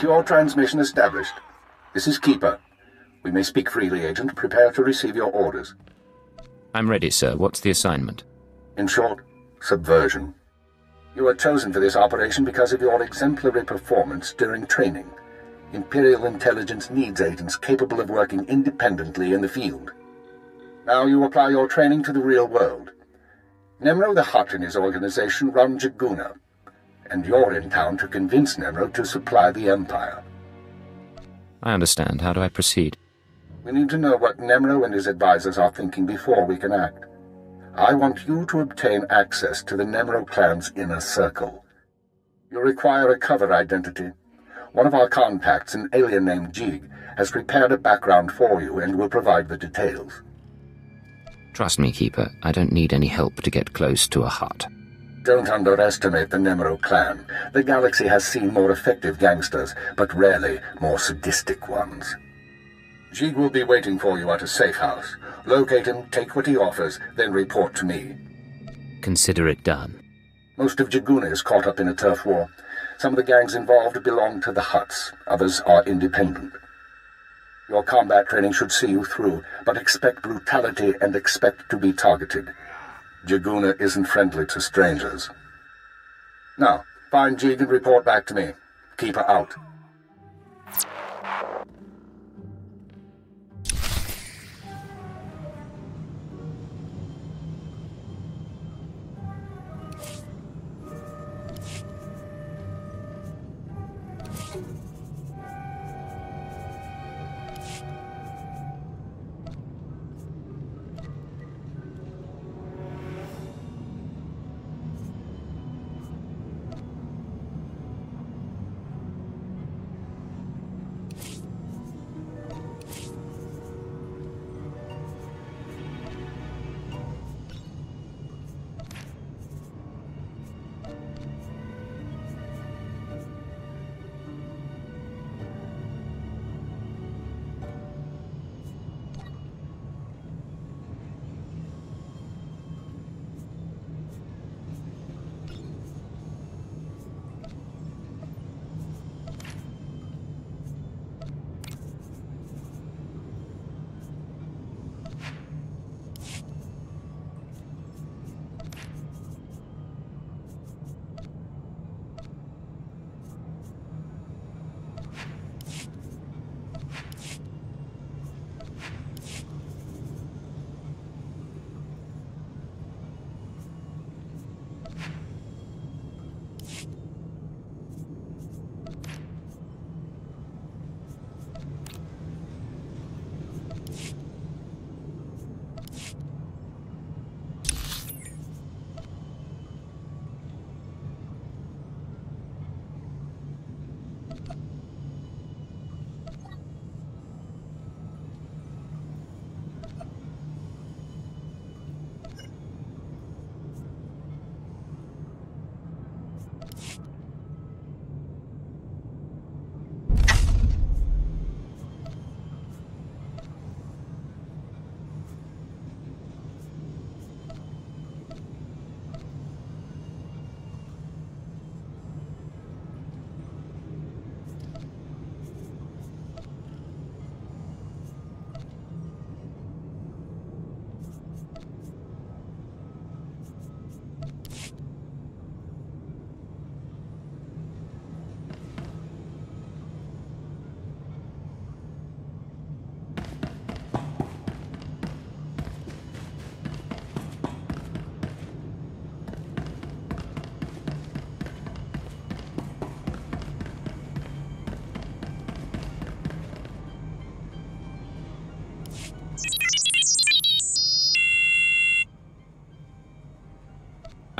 Secure transmission established. This is Keeper. We may speak freely, Agent. Prepare to receive your orders. I'm ready, sir. What's the assignment? In short, subversion. You were chosen for this operation because of your exemplary performance during training. Imperial intelligence needs agents capable of working independently in the field. Now you apply your training to the real world. Nemro the Hutt and his organization run Jaguna, and you're in town to convince Nemro to supply the Empire. I understand. How do I proceed? We need to know what Nemro and his advisors are thinking before we can act. I want you to obtain access to the Nemro clan's inner circle. You require a cover identity. One of our contacts, an alien named Jig, has prepared a background for you and will provide the details. Trust me, Keeper. I don't need any help to get close to a Hutt. Don't underestimate the Nemro clan. The galaxy has seen more effective gangsters, but rarely more sadistic ones. Jig will be waiting for you at a safe house. Locate him, take what he offers, then report to me. Consider it done. Most of Jaguna is caught up in a turf war. Some of the gangs involved belong to the Hutts. Others are independent. Your combat training should see you through, but expect brutality and expect to be targeted. Jaguna isn't friendly to strangers. Now, find Jig and report back to me. Keep her out.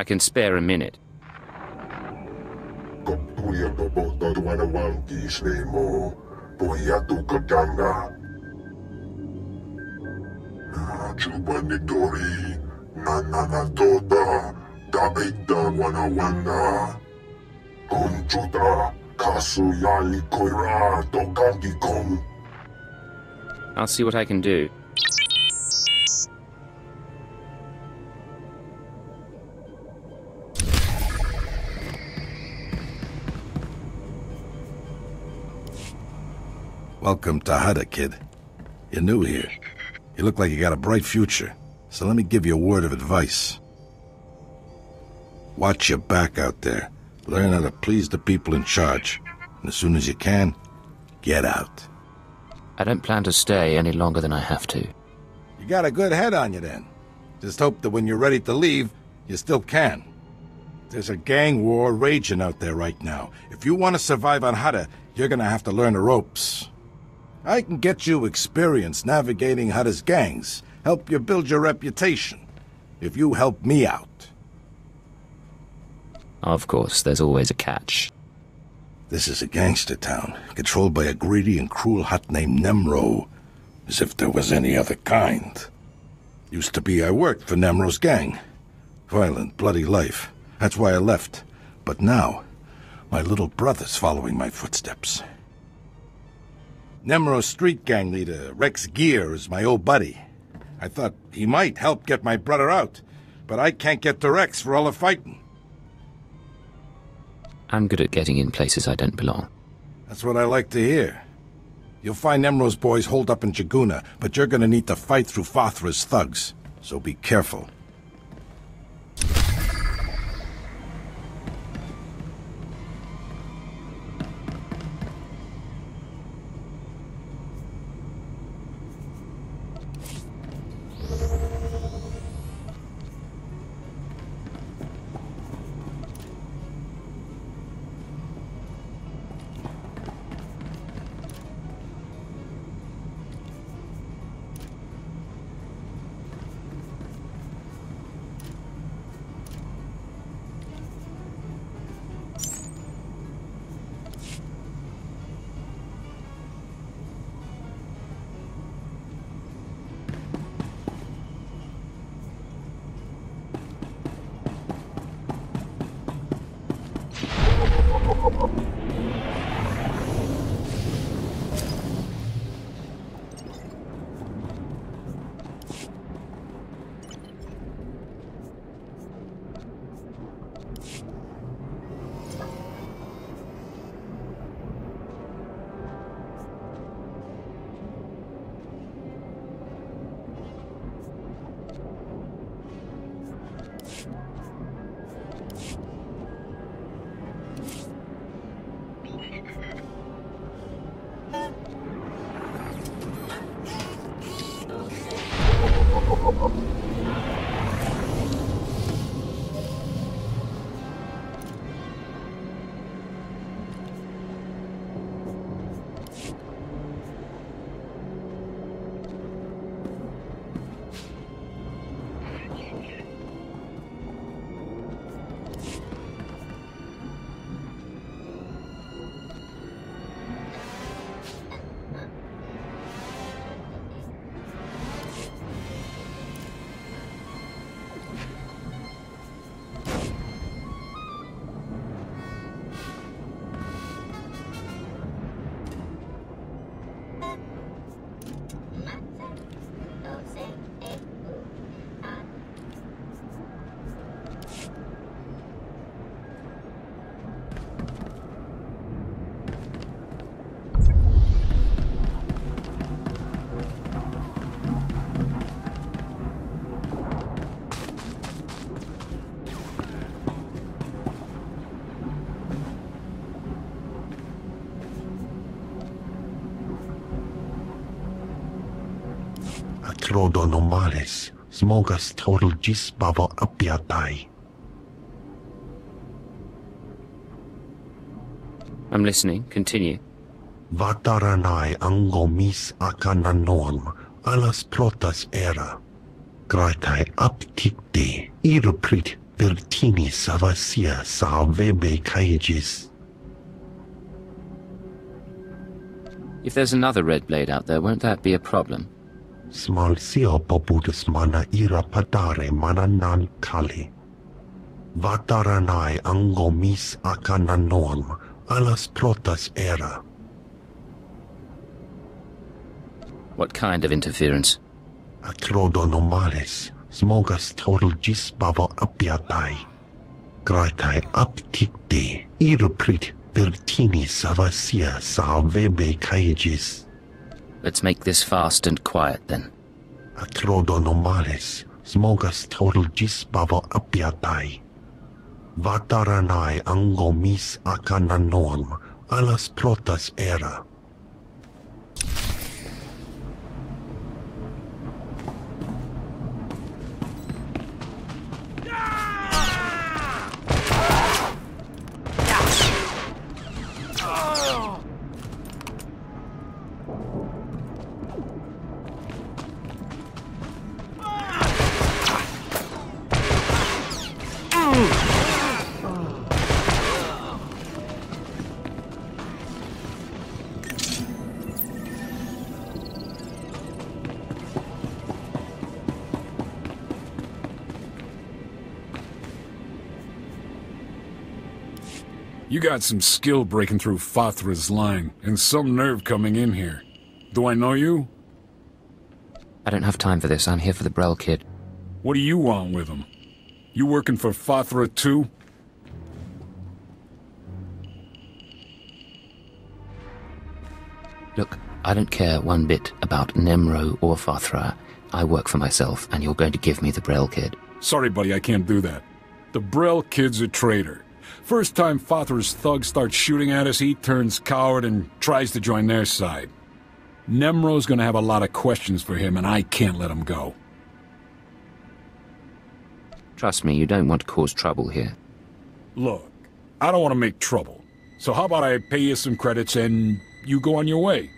I can spare a minute. I'll see what I can do. Welcome to Hada, kid. You're new here. You look like you got a bright future, so let me give you a word of advice. Watch your back out there. Learn how to please the people in charge. And as soon as you can, get out. I don't plan to stay any longer than I have to. You got a good head on you then. Just hope that when you're ready to leave, you still can. There's a gang war raging out there right now. If you want to survive on Hada, you're gonna have to learn the ropes. I can get you experience navigating Hada's gangs, help you build your reputation, if you help me out. Of course, there's always a catch. This is a gangster town, controlled by a greedy and cruel hut named Nemro, as if there was any other kind. Used to be I worked for Nemro's gang. Violent, bloody life. That's why I left. But now, my little brother's following my footsteps. Nemro's street gang leader, Rex Gear, is my old buddy. I thought he might help get my brother out, but I can't get to Rex for all the fighting. I'm good at getting in places I don't belong. That's what I like to hear. You'll find Nemro's boys holed up in Jaguna, but you're gonna need to fight through Fathra's thugs, so be careful. Trodonomales, smogas total gis bavo apiatai. I'm listening. Continue. Vataranai angomis akananorm, alas protas era. Graitai aptikte, iruprit Bertini Savasia Salvebe Cages. If there's another red blade out there, won't that be a problem? Small sio popudus mana ira padare mana nan kali. Vataranai angomis akananorm alas protas era. What kind of interference? Acrodonomales, smogas total gisbavo apiatai. Gratai aptikte, iruprit Bertini Savasia Salvebe Cages. Let's make this fast and quiet then. Acrodonomales, smogas total gisbavo apiatai. Vataranai angomis akananorm alas protas era. You got some skill breaking through Fathra's line, and some nerve coming in here. Do I know you? I don't have time for this. I'm here for the Brel kid. What do you want with him? You working for Fathra too? Look, I don't care one bit about Nemro or Fathra. I work for myself, and you're going to give me the Brel kid. Sorry, buddy, I can't do that. The Brel kid's a traitor. First time Fathra's thugs start shooting at us, he turns coward and tries to join their side. Nemro's gonna have a lot of questions for him, and I can't let him go. Trust me, you don't want to cause trouble here. Look, I don't want to make trouble. So how about I pay you some credits and you go on your way?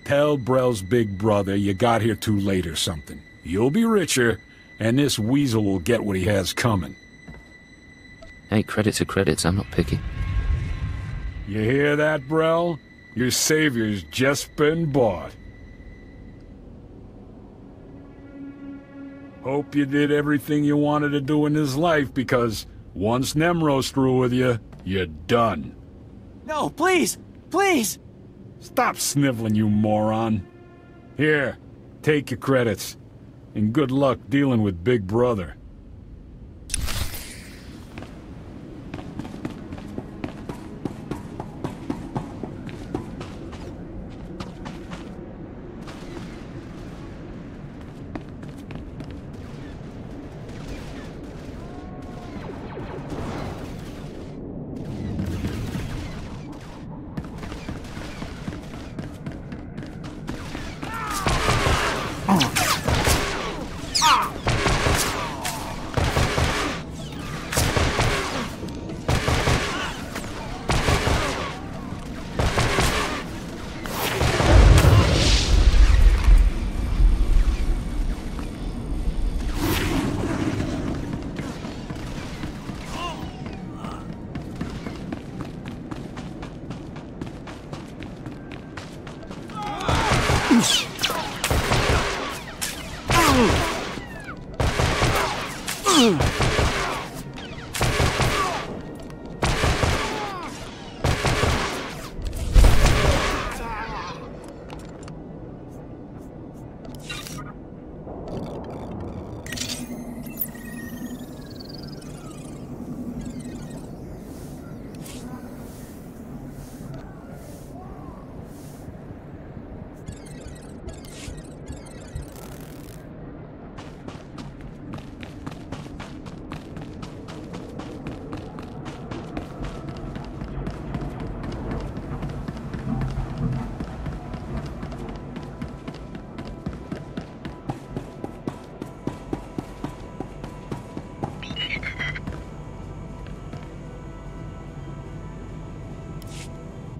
Tell Brel's big brother you got here too late or something. You'll be richer, and this weasel will get what he has coming. Hey, credits are credits. I'm not picky. You hear that, Brel? Your savior's just been bought. Hope you did everything you wanted to do in this life, because once Nemro's through with you, you're done. No, please! Please! Stop sniveling, you moron. Here, take your credits. And good luck dealing with Big Brother.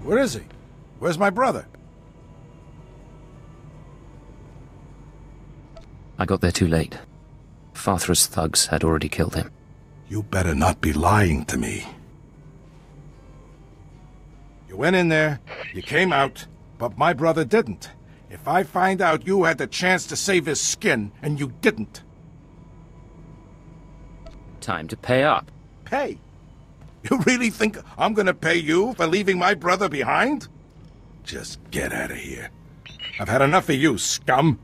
Where is he? Where's my brother? I got there too late. Fathra's thugs had already killed him. You better not be lying to me. You went in there, you came out, but my brother didn't. If I find out you had the chance to save his skin, and you didn't... Time to pay up. Pay? You really think I'm gonna pay you for leaving my brother behind? Just get out of here. I've had enough of you, scum.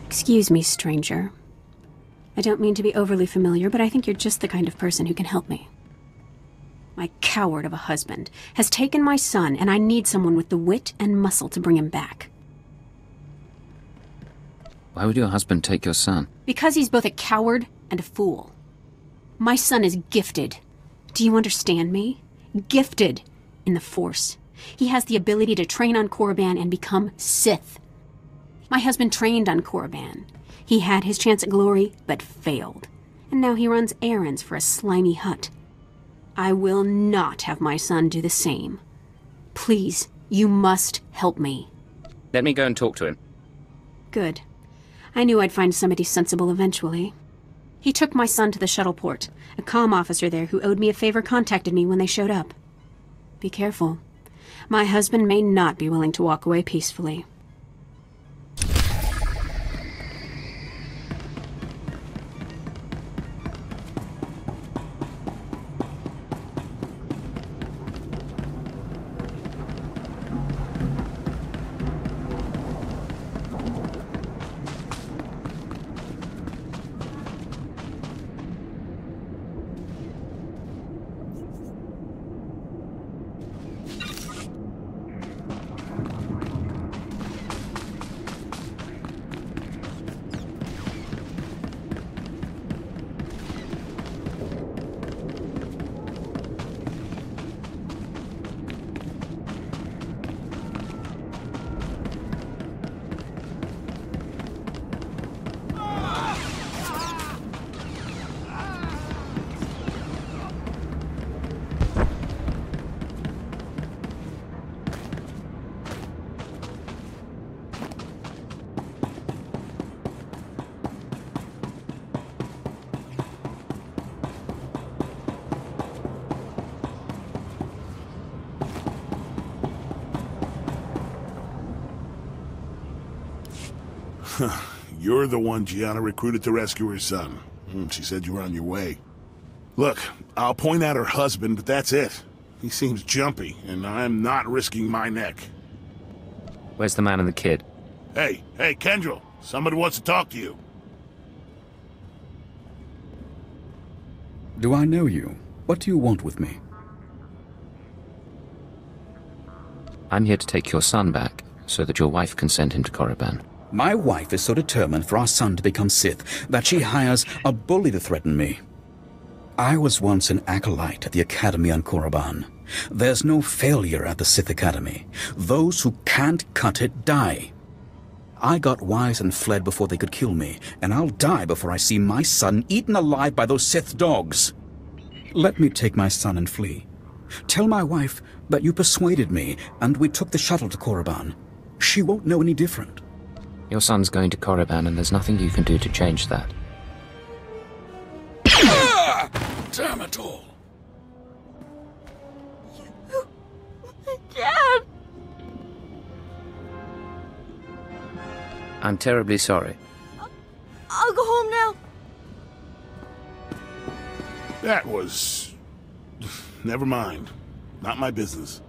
Excuse me, stranger. I don't mean to be overly familiar, but I think you're just the kind of person who can help me. My coward of a husband has taken my son, and I need someone with the wit and muscle to bring him back. Why would your husband take your son? Because he's both a coward and a fool. My son is gifted. Do you understand me? Gifted in the Force. He has the ability to train on Korriban and become Sith. My husband trained on Korriban. He had his chance at glory, but failed. And now he runs errands for a slimy hut. I will not have my son do the same. Please, you must help me. Let me go and talk to him. Good. I knew I'd find somebody sensible eventually. He took my son to the shuttle port. A comm officer there who owed me a favor contacted me when they showed up. Be careful. My husband may not be willing to walk away peacefully. You're the one Gianna recruited to rescue her son. She said you were on your way. Look, I'll point out her husband, but that's it. He seems jumpy, and I'm not risking my neck. Where's the man and the kid? Hey, Kendrell, somebody wants to talk to you. Do I know you? What do you want with me? I'm here to take your son back, so that your wife can send him to Korriban. My wife is so determined for our son to become Sith that she hires a bully to threaten me. I was once an acolyte at the Academy on Korriban. There's no failure at the Sith Academy. Those who can't cut it die. I got wise and fled before they could kill me, and I'll die before I see my son eaten alive by those Sith dogs. Let me take my son and flee. Tell my wife that you persuaded me, and we took the shuttle to Korriban. She won't know any different. Your son's going to Korriban, and there's nothing you can do to change that. Damn it all. Dad! I'm terribly sorry. I'll go home now. That was... Never mind. Not my business.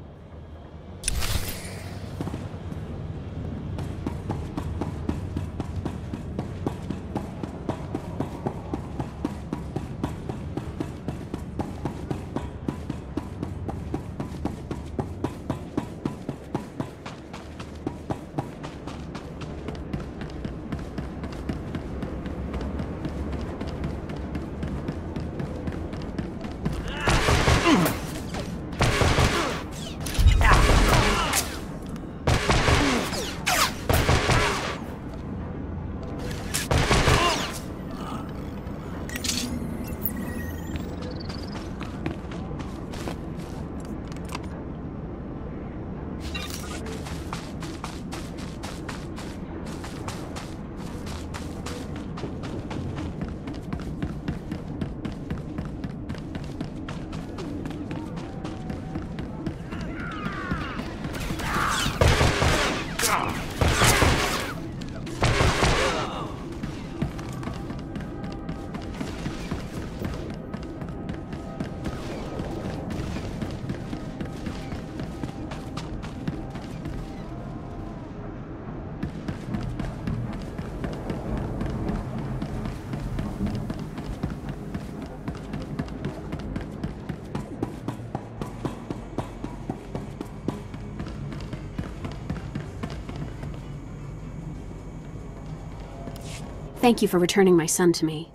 Thank you for returning my son to me.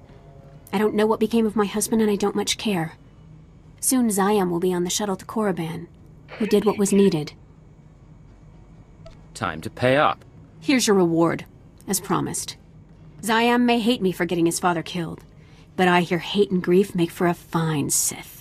I don't know what became of my husband, and I don't much care. Soon Zayam will be on the shuttle to Korriban, who did what was needed. Time to pay up. Here's your reward, as promised. Zayam may hate me for getting his father killed, but I hear hate and grief make for a fine Sith.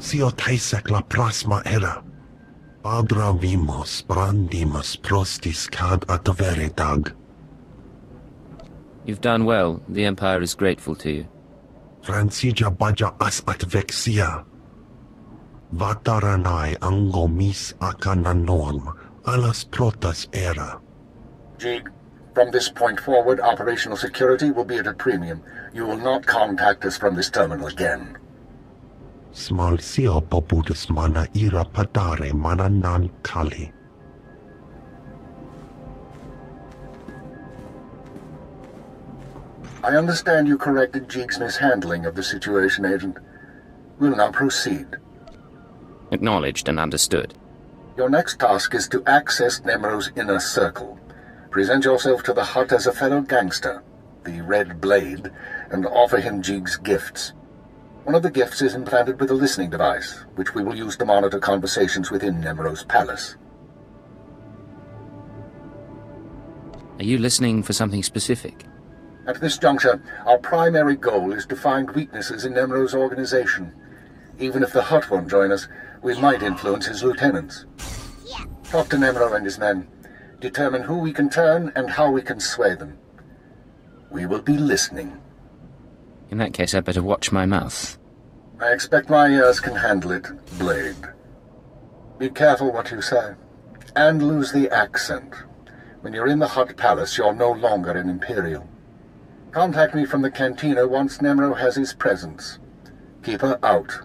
Sio taisek la prasma era. Padra vimos brandimus prostis cad adveredag. You've done well. The Empire is grateful to you. Fransija baja as atvexia. Vataranai angomis akana norm, alas protas era. Jig, from this point forward, operational security will be at a premium. You will not contact us from this terminal again. Smal sio popudus mana ira padare mana nan kali. I understand you corrected Jig's mishandling of the situation, Agent. We'll now proceed. Acknowledged and understood. Your next task is to access Nemro's inner circle. Present yourself to the hut as a fellow gangster, the Red Blade, and offer him Jig's gifts. One of the gifts is implanted with a listening device, which we will use to monitor conversations within Nemro's palace. Are you listening for something specific? At this juncture, our primary goal is to find weaknesses in Nemro's organization. Even if the Hutt won't join us, we might influence his lieutenants. Talk to Nemro and his men. Determine who we can turn and how we can sway them. We will be listening. In that case, I'd better watch my mouth. I expect my ears can handle it, Blade. Be careful what you say. And lose the accent. When you're in the Hutt Palace, you're no longer an Imperial. Contact me from the cantina once Nemro has his presence. Keep her out.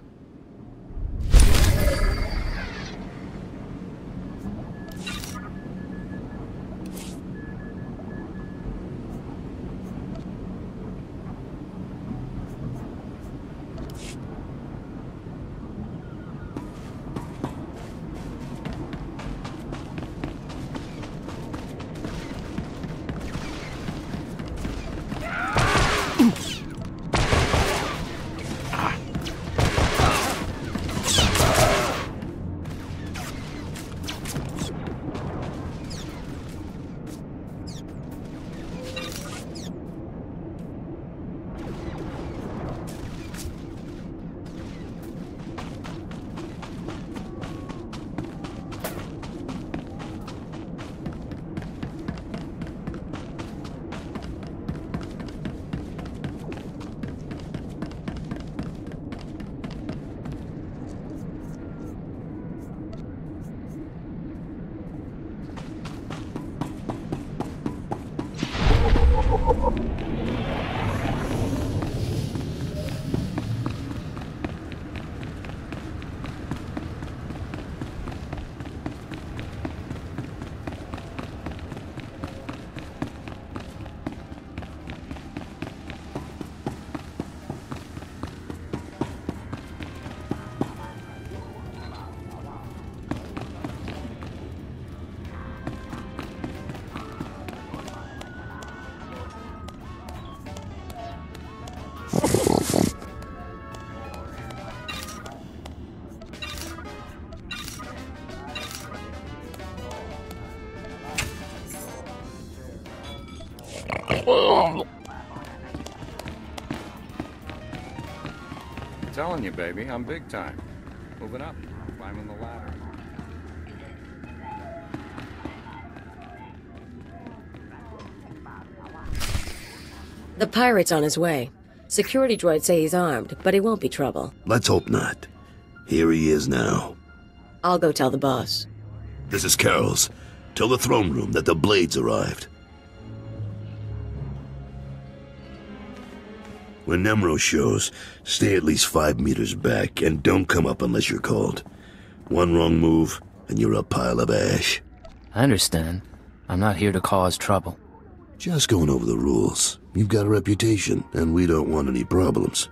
I'm telling you, baby, I'm big time. Moving up, climbing the ladder. The pirate's on his way. Security droids say he's armed, but he won't be trouble. Let's hope not. Here he is now. I'll go tell the boss. This is Carol's. Tell the throne room that the Blades arrived. When Nemro shows, stay at least 5 meters back and don't come up unless you're called. One wrong move, and you're a pile of ash. I understand. I'm not here to cause trouble. Just going over the rules. You've got a reputation, and we don't want any problems.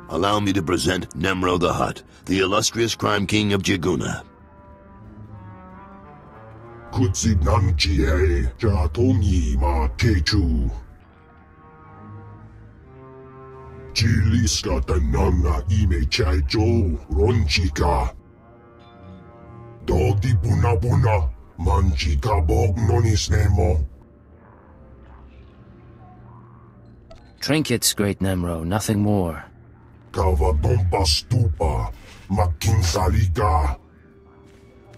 Allow me to present Nemro the Hutt, the illustrious crime king of Jaguna. Kutsinanchie Jatongi ma Kechu. Chiliska tanana ime chaicho ronchika. Dodi buna buna manchika bog nonis nemo. Trinkets, great Nemro, nothing more. Kavadompa stupa makinsalika.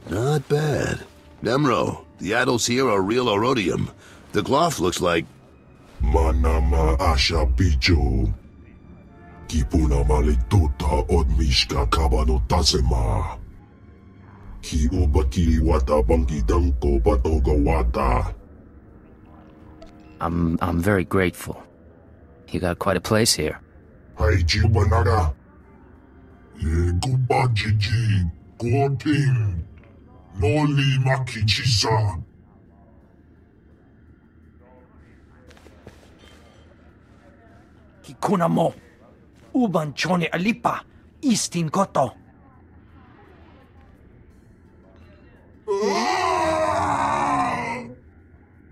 Not bad. Nemro, the idols here are real Orodium. The cloth looks like... Manama asha picho. Kipuna maletuta odmishka kabano tasema. Ki ubaki wata bangi danko batoga wata. I'm very grateful. You got quite a place here. Haiji banaga. Guba jiji. Goting. Noli makichisa. Kikuna mo. Uban chone alipa. Istin koto.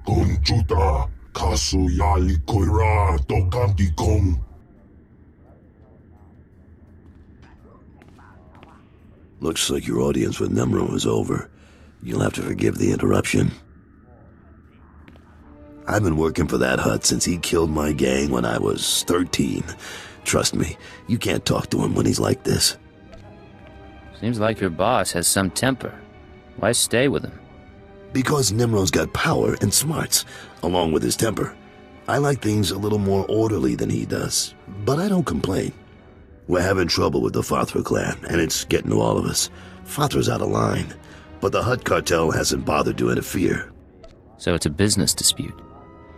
Konchuta. Kasu yali koira. Tokanti kong. Looks like your audience with Nemro is over. You'll have to forgive the interruption. I've been working for that Hutt since he killed my gang when I was 13. Trust me, you can't talk to him when he's like this. Seems like your boss has some temper. Why stay with him? Because Nemro's got power and smarts, along with his temper. I like things a little more orderly than he does, but I don't complain. We're having trouble with the Fathra clan, and it's getting to all of us. Fathra's out of line, but the Hutt cartel hasn't bothered to interfere. So it's a business dispute.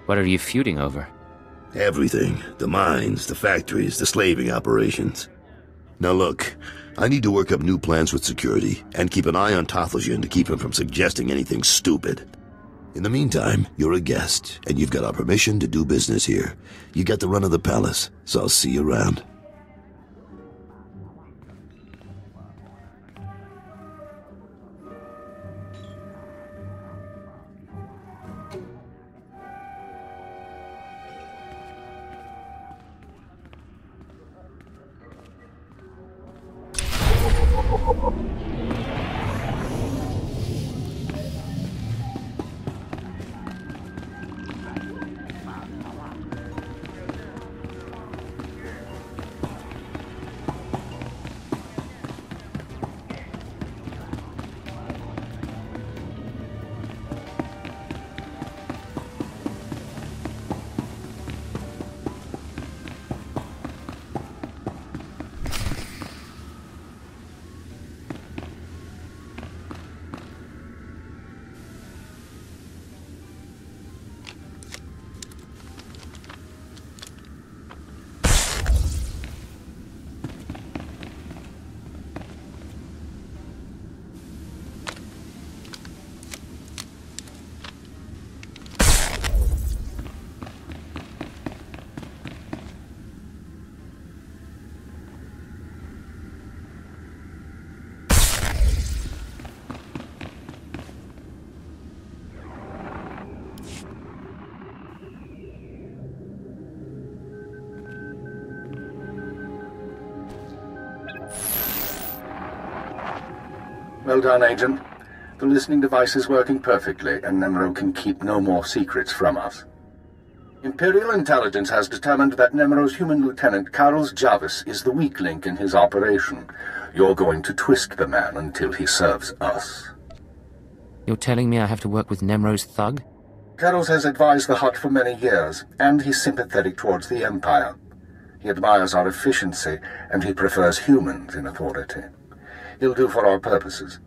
What are you feuding over? Everything. The mines, the factories, the slaving operations. Now look, I need to work up new plans with security, and keep an eye on Tothlegian to keep him from suggesting anything stupid. In the meantime, you're a guest, and you've got our permission to do business here. You got the run of the palace, so I'll see you around. Well done, Agent. The listening device is working perfectly, and Nemro can keep no more secrets from us. Imperial intelligence has determined that Nemro's human lieutenant, Carlos Jarvis, is the weak link in his operation. You're going to twist the man until he serves us. You're telling me I have to work with Nemro's thug? Carlos has advised the Hutt for many years, and he's sympathetic towards the Empire. He admires our efficiency, and he prefers humans in authority. He'll do for our purposes.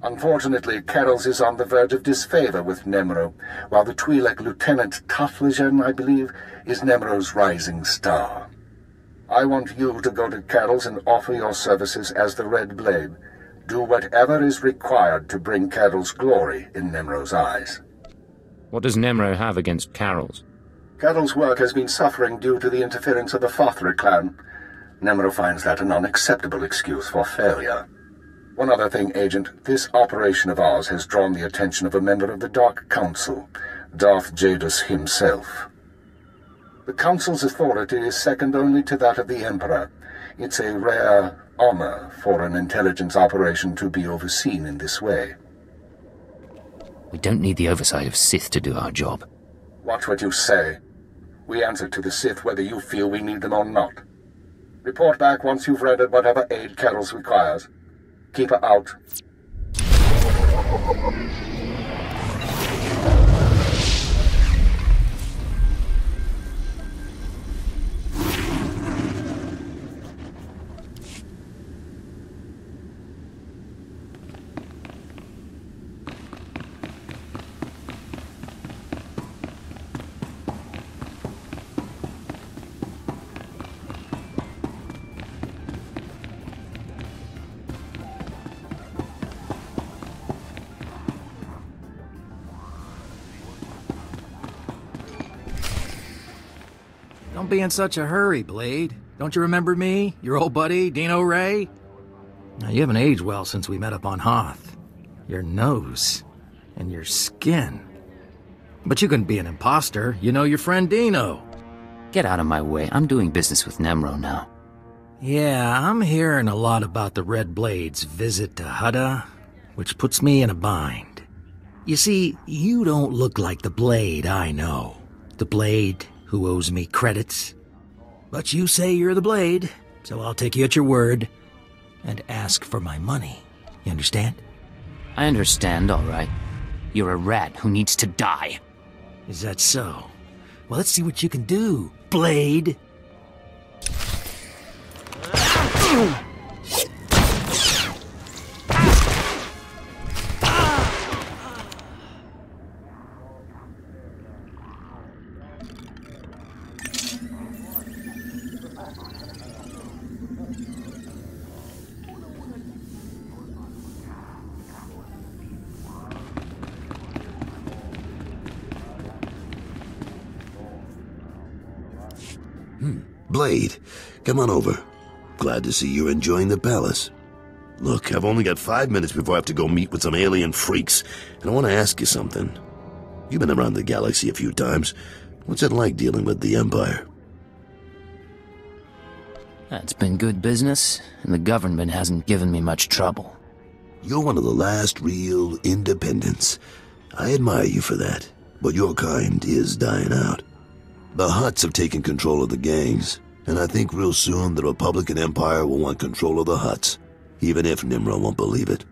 Unfortunately, Carroll's is on the verge of disfavor with Nemro, while the Twi'lek Lieutenant Tothlegian, I believe, is Nemro's rising star. I want you to go to Carroll's and offer your services as the Red Blade. Do whatever is required to bring Carroll's glory in Nemro's eyes. What does Nemro have against Carroll's? Carroll's work has been suffering due to the interference of the Fothra clan. Nemro finds that an unacceptable excuse for failure. One other thing, Agent. This operation of ours has drawn the attention of a member of the Dark Council, Darth Jadus himself. The Council's authority is second only to that of the Emperor. It's a rare honor for an intelligence operation to be overseen in this way. We don't need the oversight of Sith to do our job. Watch what you say. We answer to the Sith whether you feel we need them or not. Report back once you've rendered whatever aid Carroll's requires. Keep her out. Don't be in such a hurry, Blade. Don't you remember me? Your old buddy, Dino Ray? Now, you haven't aged well since we met up on Hoth. Your nose. And your skin. But you couldn't be an imposter. You know your friend Dino. Get out of my way. I'm doing business with Nemro now. Yeah, I'm hearing a lot about the Red Blade's visit to Hutta, which puts me in a bind. You see, you don't look like the Blade I know. The Blade who owes me credits. But you say you're the Blade, so I'll take you at your word and ask for my money. You understand? I understand, all right. You're a rat who needs to die. Is that so? Well, let's see what you can do, Blade. Blade, come on over. Glad to see you're enjoying the palace. Look, I've only got 5 minutes before I have to go meet with some alien freaks, and I want to ask you something. You've been around the galaxy a few times. What's it like dealing with the Empire? That's been good business, and the government hasn't given me much trouble. You're one of the last real independents. I admire you for that, but your kind is dying out. The Hutts have taken control of the gangs, and I think real soon the Republican Empire will want control of the Hutts, even if Nimro won't believe it.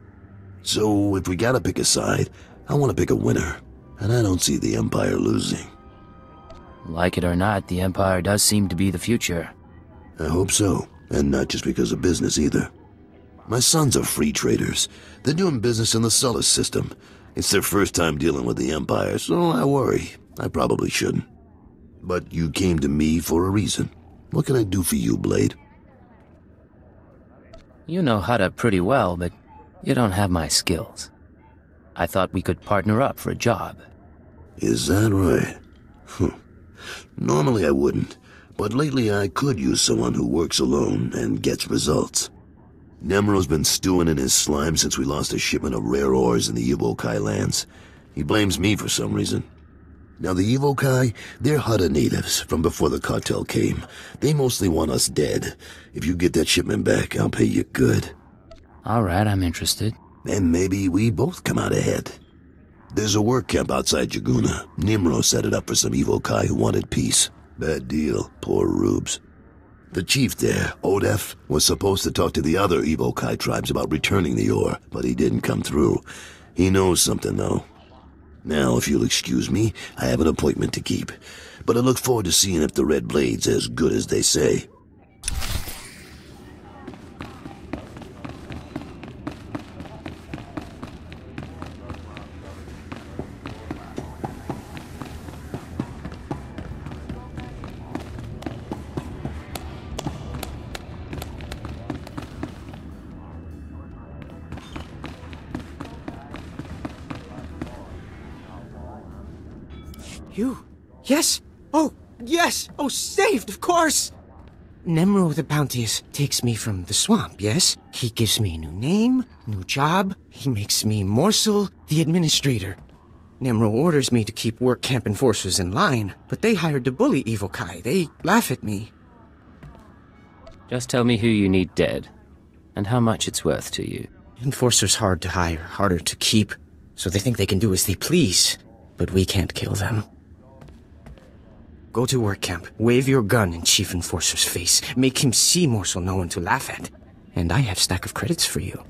So if we gotta pick a side, I want to pick a winner, and I don't see the Empire losing. Like it or not, the Empire does seem to be the future. I hope so, and not just because of business either. My sons are free traders. They're doing business in the Sullus system. It's their first time dealing with the Empire, so I worry. I probably shouldn't. But you came to me for a reason. What can I do for you, Blade? You know Hutta pretty well, but you don't have my skills. I thought we could partner up for a job. Is that right? Normally I wouldn't, but lately I could use someone who works alone and gets results. Nemro's been stewing in his slime since we lost a shipment of rare ores in the Evokai lands. He blames me for some reason. Now the Evokai, they're Hutta natives from before the cartel came. They mostly want us dead. If you get that shipment back, I'll pay you good. Alright, I'm interested. And maybe we both come out ahead. There's a work camp outside Jaguna. Nimro set it up for some Evokai who wanted peace. Bad deal, poor rubes. The chief there, Odef, was supposed to talk to the other Evokai tribes about returning the ore, but he didn't come through. He knows something, though. Now, if you'll excuse me, I have an appointment to keep, but I look forward to seeing if the Red Blade's as good as they say. You? Yes? Oh, yes! Oh, saved, of course! Nemro the Bounteous takes me from the swamp, yes? He gives me a new name, new job. He makes me Morsel, the administrator. Nemro orders me to keep work camp enforcers in line, but they hired to bully Evokai. They laugh at me. Just tell me who you need dead, and how much it's worth to you. Enforcers hard to hire, harder to keep, so they think they can do as they please, but we can't kill them. Go to work camp, wave your gun in Chief Enforcer's face, make him see Morsel no one to laugh at, and I have stack of credits for you.